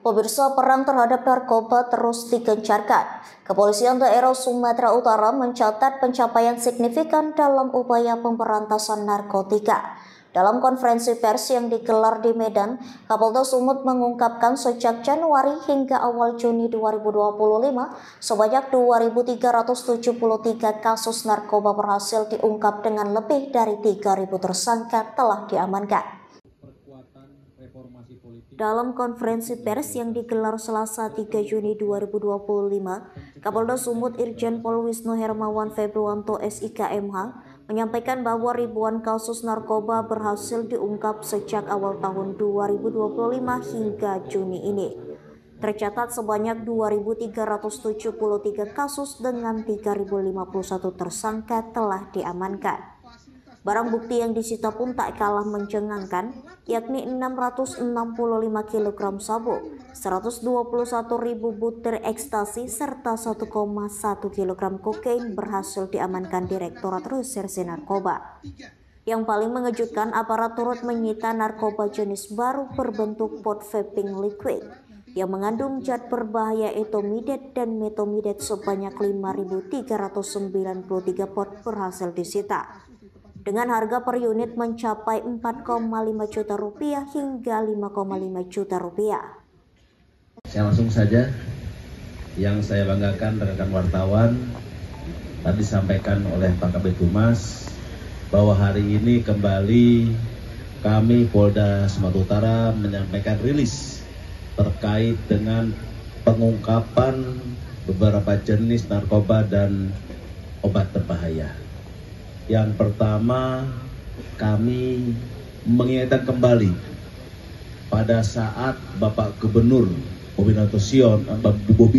Pemirsa, perang terhadap narkoba terus digencarkan. Kepolisian daerah Sumatera Utara mencatat pencapaian signifikan dalam upaya pemberantasan narkotika. Dalam konferensi pers yang digelar di Medan, Kapolda Sumut mengungkapkan sejak Januari hingga awal Juni 2025, sebanyak 2.373 kasus narkoba berhasil diungkap dengan lebih dari 3.000 tersangka telah diamankan. Dalam konferensi pers yang digelar Selasa 3 Juni 2025, Kapolda Sumut Irjen Pol Wisnu Hermawan Februanto SIKMH menyampaikan bahwa ribuan kasus narkoba berhasil diungkap sejak awal tahun 2025 hingga Juni ini. Tercatat sebanyak 2.373 kasus dengan 3.051 tersangka telah diamankan. Barang bukti yang disita pun tak kalah mencengangkan, yakni 665 kg sabu, 121.000 butir ekstasi, serta 1,1 kg kokain berhasil diamankan Direktorat Reserse Narkoba. Yang paling mengejutkan, aparat turut menyita narkoba jenis baru berbentuk pot vaping liquid yang mengandung zat berbahaya etomidat dan metomidat sebanyak 5.393 pot berhasil disita. Dengan harga per unit mencapai 4,5 juta rupiah hingga 5,5 juta rupiah. Saya langsung saja, yang saya banggakan rekan wartawan, tadi disampaikan oleh Pak Kabid Humas, bahwa hari ini kembali kami Polda Sumatera Utara menyampaikan rilis terkait dengan pengungkapan beberapa jenis narkoba dan obat berbahaya. Yang pertama, kami mengingatkan kembali pada saat Bapak Gubernur Bobi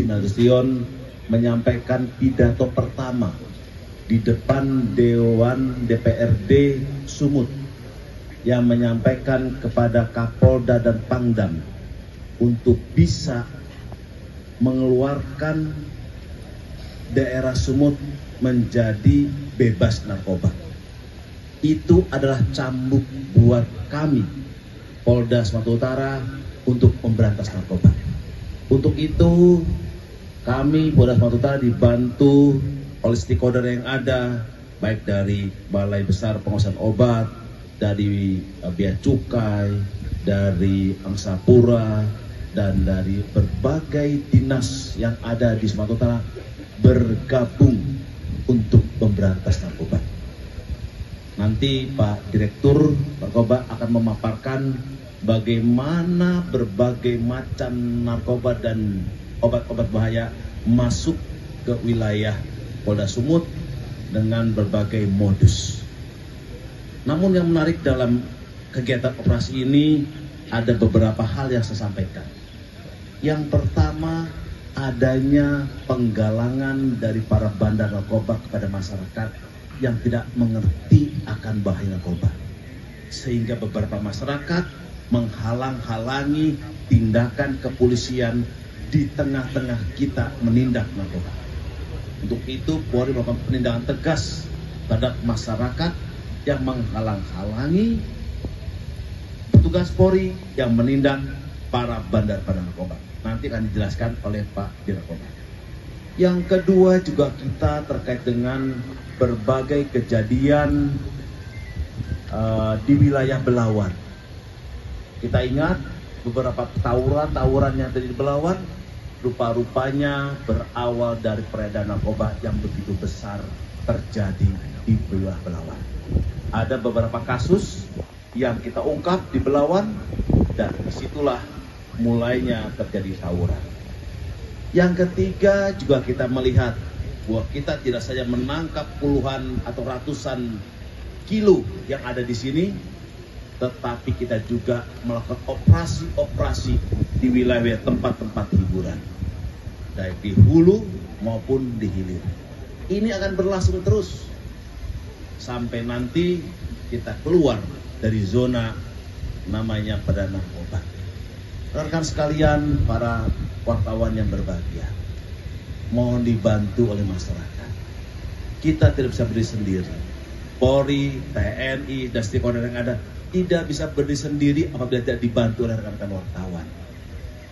Nasution menyampaikan pidato pertama di depan Dewan DPRD Sumut yang menyampaikan kepada Kapolda dan Pangdam untuk bisa mengeluarkan daerah Sumut menjadi bebas narkoba. Itu adalah cambuk buat kami Polda Sumatera Utara untuk memberantas narkoba. Untuk itu kami Polda Sumatera Utara dibantu oleh stakeholder yang ada, baik dari Balai Besar Pengawasan Obat, dari Bea Cukai, dari Angkasa Pura, dan dari berbagai dinas yang ada di Sumatera Utara bergabung untuk memberantas narkoba. Nanti Pak Direktur Narkoba akan memaparkan bagaimana berbagai macam narkoba dan obat-obat bahaya masuk ke wilayah Polda Sumut dengan berbagai modus. Namun yang menarik dalam kegiatan operasi ini ada beberapa hal yang saya sampaikan. Yang pertama, adanya penggalangan dari para bandar narkoba kepada masyarakat yang tidak mengerti akan bahaya narkoba, sehingga beberapa masyarakat menghalang-halangi tindakan kepolisian di tengah-tengah kita menindak narkoba. Untuk itu Polri melakukan penindakan tegas terhadap masyarakat yang menghalang-halangi petugas Polri yang menindak para bandar-bandar narkoba. Nanti akan dijelaskan oleh Pak Direktur. Yang kedua juga kita terkait dengan berbagai kejadian di wilayah Belawan. Kita ingat beberapa tawuran yang terjadi di Belawan, rupa-rupanya berawal dari peredaran narkoba yang begitu besar terjadi di wilayah Belawan. Ada beberapa kasus yang kita ungkap di Belawan, dan disitulah mulainya terjadi tawuran. Yang ketiga juga kita melihat bahwa kita tidak saja menangkap puluhan atau ratusan kilo yang ada di sini, tetapi kita juga melakukan operasi-operasi di wilayah tempat-tempat hiburan, baik di hulu maupun di hilir. Ini akan berlangsung terus sampai nanti kita keluar dari zona namanya peredaran narkoba. Rekan sekalian, para wartawan yang berbahagia, mohon dibantu oleh masyarakat. Kita tidak bisa berdiri sendiri. Polri, TNI, dan stakeholder yang ada tidak bisa berdiri sendiri apabila tidak dibantu oleh rekan-rekan wartawan.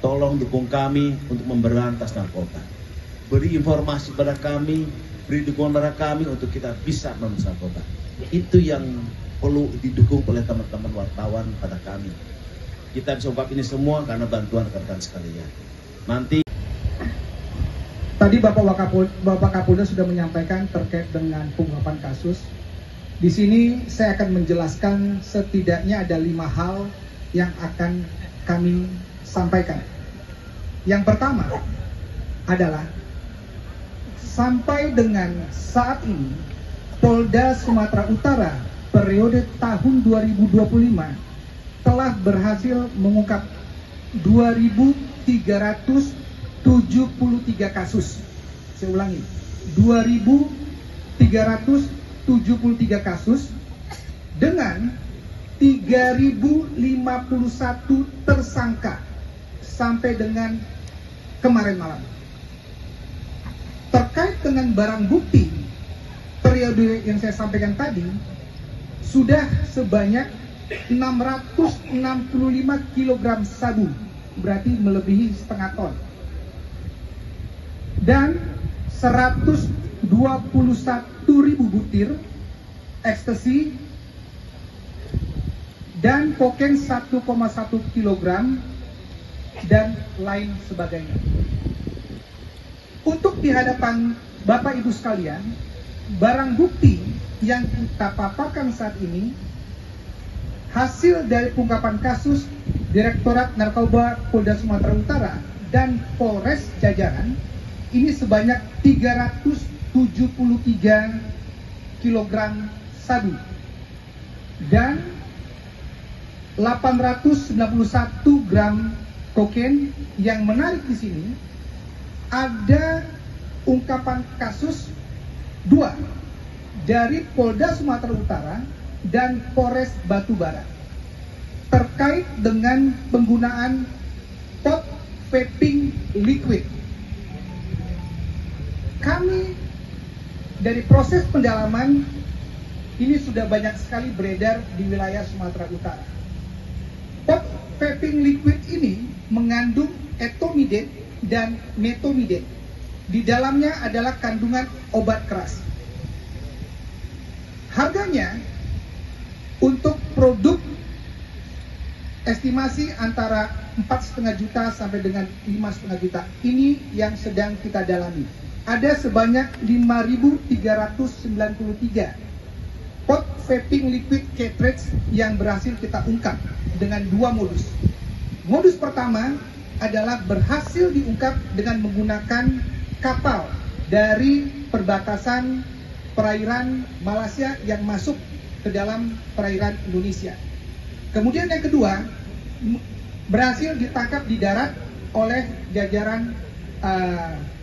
tolong dukung kami untuk memberantas narkoba. Beri informasi pada kami, beri dukungan pada kami untuk kita bisa memberantas narkoba. Itu yang perlu didukung oleh teman-teman wartawan pada kami. Kita bisa ungkap ini semua karena bantuan rekan-rekan sekalian. Nanti tadi Bapak Kapolda sudah menyampaikan terkait dengan pengungkapan kasus. Di sini saya akan menjelaskan setidaknya ada 5 hal yang akan kami sampaikan. Yang pertama adalah sampai dengan saat ini Polda Sumatera Utara periode tahun 2025 telah berhasil mengungkap 2.373 kasus. Saya ulangi, 2.373 kasus dengan 3.051 tersangka sampai dengan kemarin malam. Terkait dengan barang bukti, periode yang saya sampaikan tadi, sudah sebanyak 665 kg sabu, berarti melebihi setengah ton. Dan 121.000 butir ekstasi dan kokain 1,1 kg dan lain sebagainya. Untuk di hadapan Bapak Ibu sekalian, barang bukti yang kita paparkan saat ini hasil dari pengungkapan kasus Direktorat Narkoba Polda Sumatera Utara dan Polres jajaran ini sebanyak 373 kg sabu dan 891 gram kokain. Yang menarik di sini ada ungkapan kasus 2 dari Polda Sumatera Utara dan Polres Batubara terkait dengan penggunaan pot vaping liquid. Kami dari proses pendalaman ini sudah banyak sekali beredar di wilayah Sumatera Utara. Pot vaping liquid ini mengandung etomidate dan metomidate. Di dalamnya adalah kandungan obat keras. Harganya untuk produk estimasi antara 4,5 juta sampai dengan 5,5 juta. Ini yang sedang kita dalami. Ada sebanyak 5.393 pot vaping liquid cartridge yang berhasil kita ungkap dengan 2 modus. Modus pertama adalah berhasil diungkap dengan menggunakan kapal dari perbatasan perairan Malaysia yang masuk ke dalam perairan Indonesia. Kemudian yang kedua, berhasil ditangkap di darat oleh jajaran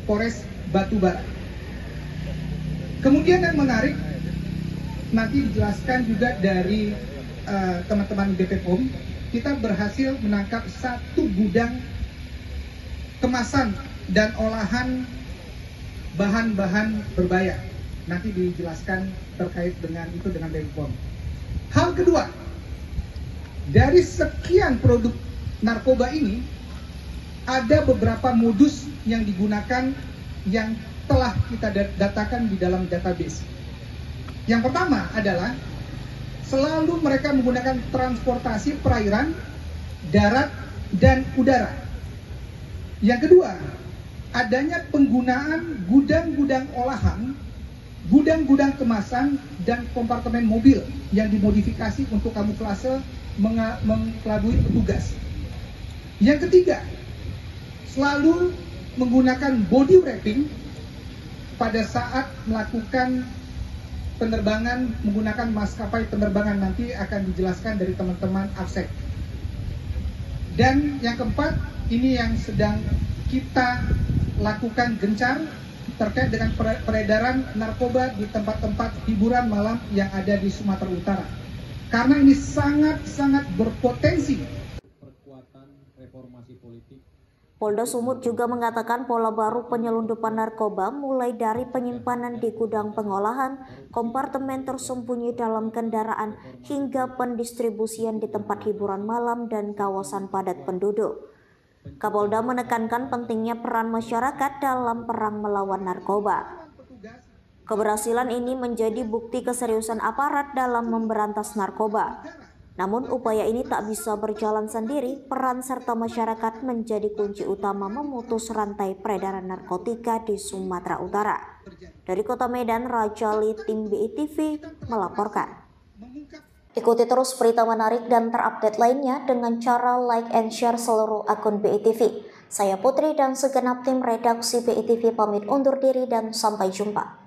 Polres Batubara. Kemudian yang menarik, nanti dijelaskan juga dari teman-teman BPOM, kita berhasil menangkap 1 gudang kemasan dan olahan bahan-bahan berbahaya. Nanti dijelaskan terkait dengan itu dengan BPOM. Hal kedua, dari sekian produk narkoba ini ada beberapa modus yang digunakan yang telah kita datakan di dalam database. Yang pertama adalah selalu mereka menggunakan transportasi perairan, darat, dan udara. Yang kedua, adanya penggunaan gudang-gudang olahan, gudang-gudang kemasan, dan kompartemen mobil yang dimodifikasi untuk kamuflase mengelabui petugas. Yang ketiga, selalu menggunakan body wrapping pada saat melakukan penerbangan menggunakan maskapai penerbangan. Nanti akan dijelaskan dari teman-teman AFSEC. Dan yang keempat, ini yang sedang kita lakukan gencar terkait dengan peredaran narkoba di tempat-tempat hiburan malam yang ada di Sumatera Utara. Karena ini sangat-sangat berpotensi perkuatan reformasi politik. Polda Sumut juga mengatakan pola baru penyelundupan narkoba mulai dari penyimpanan di gudang pengolahan, kompartemen tersembunyi dalam kendaraan, hingga pendistribusian di tempat hiburan malam dan kawasan padat penduduk. Kapolda menekankan pentingnya peran masyarakat dalam perang melawan narkoba. Keberhasilan ini menjadi bukti keseriusan aparat dalam memberantas narkoba. Namun upaya ini tak bisa berjalan sendiri, peran serta masyarakat menjadi kunci utama memutus rantai peredaran narkotika di Sumatera Utara. Dari Kota Medan, Rajali, tim BITV melaporkan. Ikuti terus berita menarik dan terupdate lainnya dengan cara like and share seluruh akun BITV. Saya Putri dan segenap tim redaksi BITV pamit undur diri dan sampai jumpa.